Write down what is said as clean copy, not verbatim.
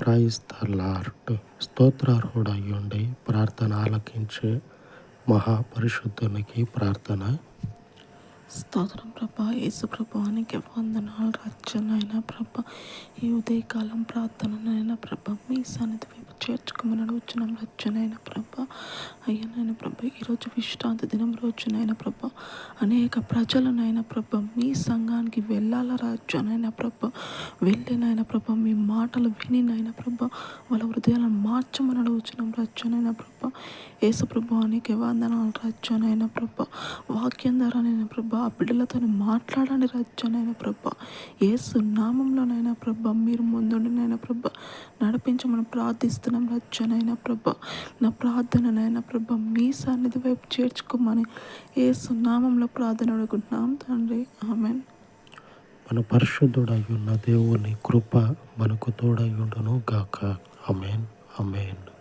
Praise the lord. స్తోత్రార్హుడయ్యుండి ప్రార్థన ఆలకించే మహాపరిశుద్ధునికి ప్రార్థన. స్తోత్రం ప్రభా. యేసు ప్రభానికి వందనాలు రచ్చనైనా ప్రభా. ఈ ఉదయకాలం ప్రార్థననైనా ప్రభా మీ సన్నిధి వైపు చేర్చుకోమని అడుగుచున్నాం రచ్చనైనా ప్రభా. అయ్యనైనా ప్రభా ఈరోజు విశ్రాంతి దినం రోజునైనా ప్రభా అనేక ప్రజలనైనా ప్రభా మీ సంఘానికి వెళ్ళాల రాజ్యనైనా ప్రభా. వెళ్ళినైనా ప్రభా మీ మాటలు వినినైనా ప్రభా వాళ్ళ హృదయాలను మార్చమని అడుగుచున్నాం రచ్చనైనా ప్రభా. యేసు ప్రభానికి వందనాలు రచ్చనైనా ప్రభా. వాక్యం ద్వారానైనా ప్రభా ఆ బిడ్డలతో మాట్లాడండి రచ్చనైనా ప్రభా. యేసు నామంలోనైనా ప్రభా మీరు ముందుండినైనా ప్రభా నడిపించమని ప్రార్థిస్తున్నాం రచ్చనైనా ప్రభా. నా ప్రార్థననైనా ప్రభా మీ సన్నిధి వైపు చేర్చుకోమని యేసు నామంలో ప్రార్థన అడుగుతున్నాం తండ్రి. ఆమేన్. మన పరిశుద్ధుడయ్యున్న దేవుని కృప మనకు తోడయ్యుండును గాక. ఆమేన్. ఆమేన్.